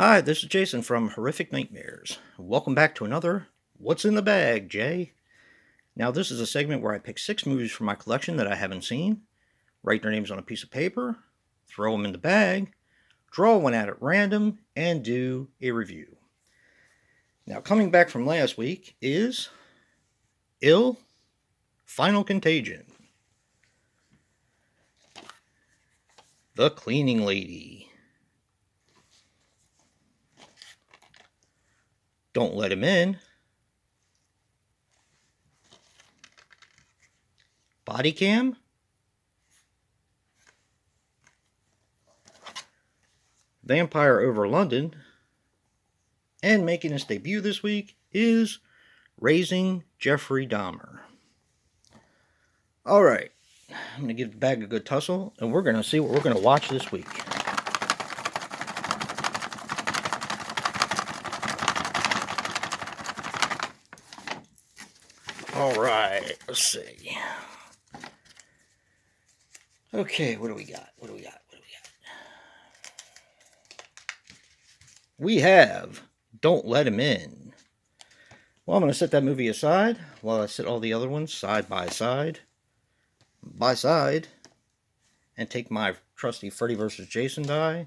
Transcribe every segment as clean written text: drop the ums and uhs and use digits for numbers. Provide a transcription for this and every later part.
Hi, this is Jason from Horrific Nightmares. Welcome back to another What's in the Bag, Jay? Now, this is a segment where I pick 6 movies from my collection that I haven't seen, write their names on a piece of paper, throw them in the bag, draw one out at random, and do a review. Now, coming back from last week is Ill Final Contagion, The Cleaning Lady, Don't Let Him In, Body Cam, Vampire Over London, and making its debut this week is Raising Jeffrey Dahmer. All right, I'm going to give the bag a good tussle, and we're going to see what we're going to watch this week. All right, let's see. Okay, what do we got? We have Don't Let Him In. Well, I'm going to set that movie aside while I set all the other ones side by side, and take my trusty Freddy vs. Jason die,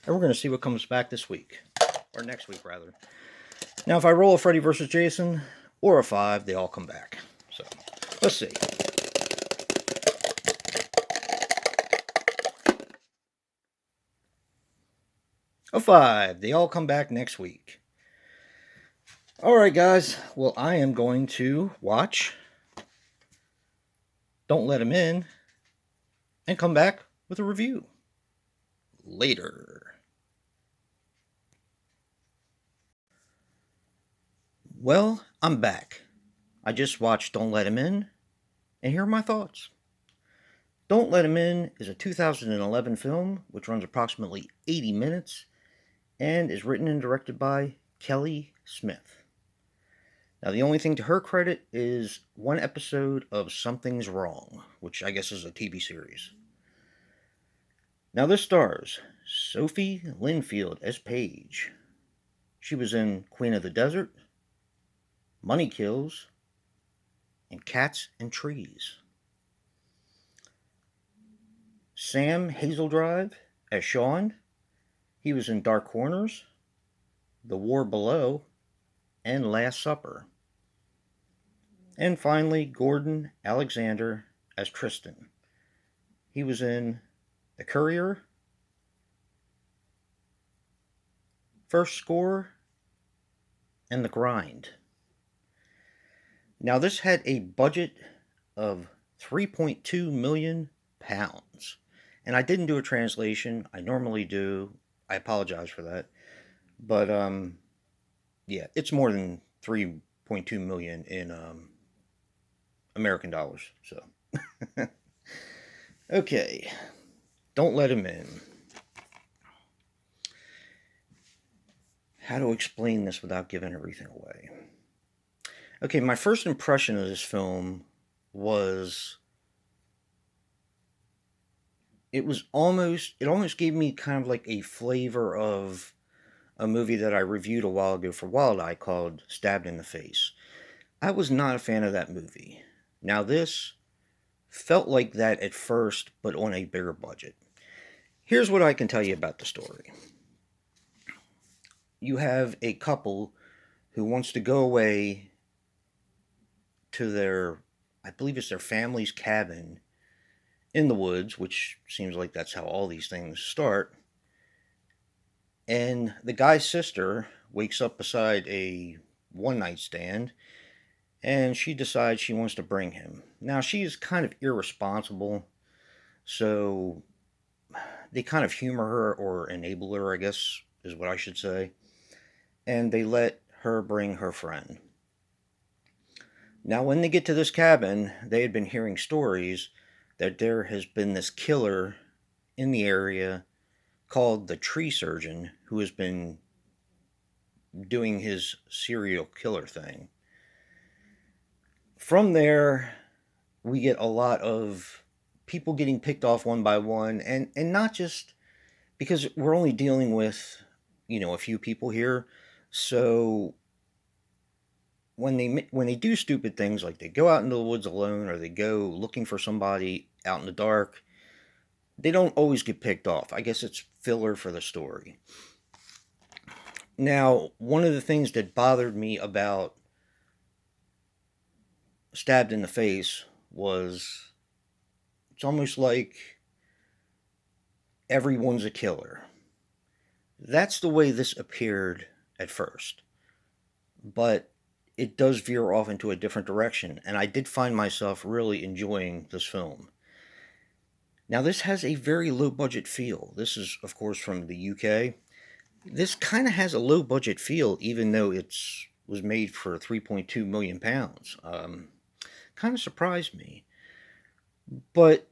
and we're going to see what comes back this week, or next week, rather. Now, if I roll a Freddy vs. Jason or a 5, they all come back. So, let's see. A 5. They all come back next week. Alright, guys. Well, I am going to watch Don't Let Him In and come back with a review later. Well, I'm back. I just watched Don't Let Him In, and here are my thoughts. Don't Let Him In is a 2011 film which runs approximately 80 minutes and is written and directed by Kelly Smith. Now, the only thing to her credit is one episode of Something's Wrong, which I guess is a TV series. Now, this stars Sophie Linfield as Paige. She was in Queen of the Desert, Money Kills, and Cats and Trees. Sam Hazeldrive as Sean. He was in Dark Corners, The War Below, and Last Supper. And finally, Gordon Alexander as Tristan. He was in The Courier, First Score, and The Grind. Now, this had a budget of £3.2 million. And I didn't do a translation. I normally do. I apologize for that. But, yeah, it's more than 3.2 million in American dollars. So, okay. Don't Let Him In. How to explain this without giving everything away? Okay, my first impression of this film was it almost gave me kind of like a flavor of a movie that I reviewed a while ago for Wild Eye called Stabbed in the Face. I was not a fan of that movie. Now, this felt like that at first, but on a bigger budget. Here's what I can tell you about the story. You have a couple who wants to go away to their, I believe it's their family's cabin in the woods, which seems like that's how all these things start. And the guy's sister wakes up beside a one-night stand, and she decides she wants to bring him. Now, she is kind of irresponsible, so they kind of humor her, or enable her, I guess is what I should say. And they let her bring her friend. Now, when they get to this cabin, they had been hearing stories that there has been this killer in the area called the Tree Surgeon, who has been doing his serial killer thing. From there, we get a lot of people getting picked off one by one, and not just because we're only dealing with a few people here. So when they do stupid things like they go out into the woods alone or they go looking for somebody out in the dark, they don't always get picked off. I guess it's filler for the story. Now, one of the things that bothered me about Stabbed in the Face was it's almost like everyone's a killer. That's the way this appeared at first. But it does veer off into a different direction, and I did find myself really enjoying this film. Now, this has a very low budget feel. This is, of course, from the UK. This kind of has a low budget feel, even though it was made for £3.2 million. Kind of surprised me. But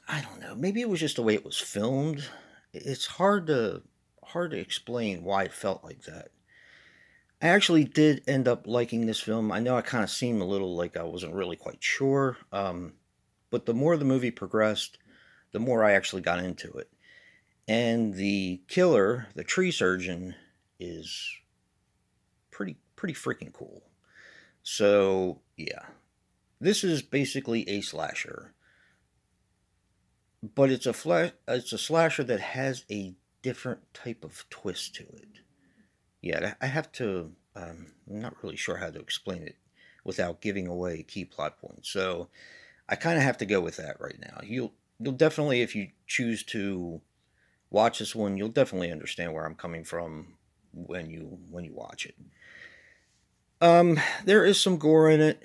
I don't know. Maybe it was just the way it was filmed. It's hard to explain why it felt like that. I actually did end up liking this film. I know I kind of seemed a little like I wasn't really quite sure. But the more the movie progressed, the more I actually got into it. And the killer, the tree surgeon, is pretty freaking cool. So, yeah. This is basically a slasher. But it's a slasher that has a different type of twist to it. Yeah, I have to. I'm not really sure how to explain it without giving away key plot points. So I kind of have to go with that right now. You'll definitely, if you choose to watch this one, you'll definitely understand where I'm coming from when you watch it. There is some gore in it.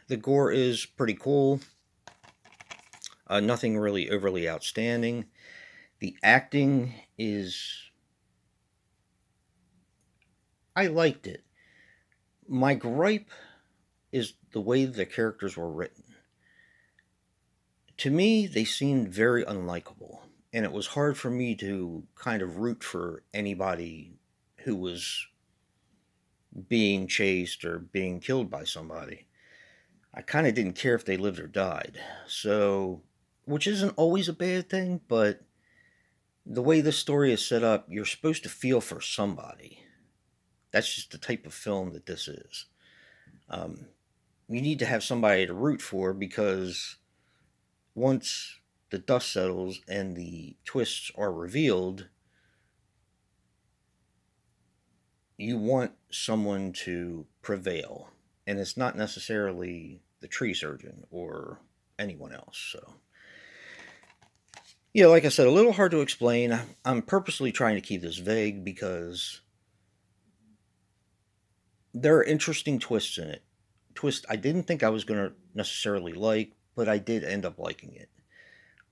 The gore is pretty cool. Nothing really overly outstanding. The acting is. I liked it. My gripe is the way the characters were written. To me, they seemed very unlikable, and it was hard for me to kind of root for anybody who was being chased or being killed by somebody. I kind of didn't care if they lived or died. So, which isn't always a bad thing, but the way this story is set up, you're supposed to feel for somebody. That's just the type of film that this is. You need to have somebody to root for because once the dust settles and the twists are revealed, you want someone to prevail. And it's not necessarily the tree surgeon or anyone else. So, yeah, like I said, a little hard to explain. I'm purposely trying to keep this vague because there are interesting twists in it. Twist I didn't think I was going to necessarily like, but I did end up liking it.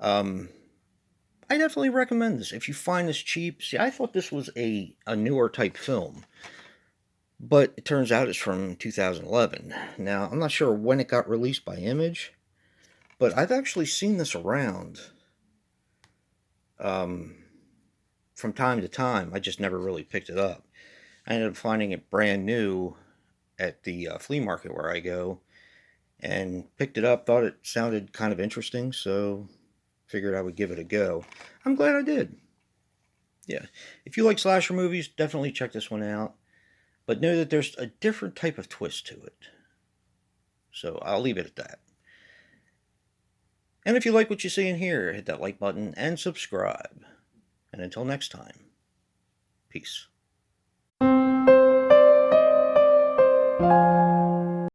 I definitely recommend this. If you find this cheap, see, I thought this was a newer type film, but it turns out it's from 2011. Now, I'm not sure when it got released by Image, but I've actually seen this around from time to time. I just never really picked it up. I ended up finding it brand new at the flea market where I go, and picked it up, thought it sounded kind of interesting, so figured I would give it a go. I'm glad I did. Yeah. If you like slasher movies, definitely check this one out. But know that there's a different type of twist to it. So I'll leave it at that. And if you like what you see in here, hit that like button and subscribe. And until next time, peace.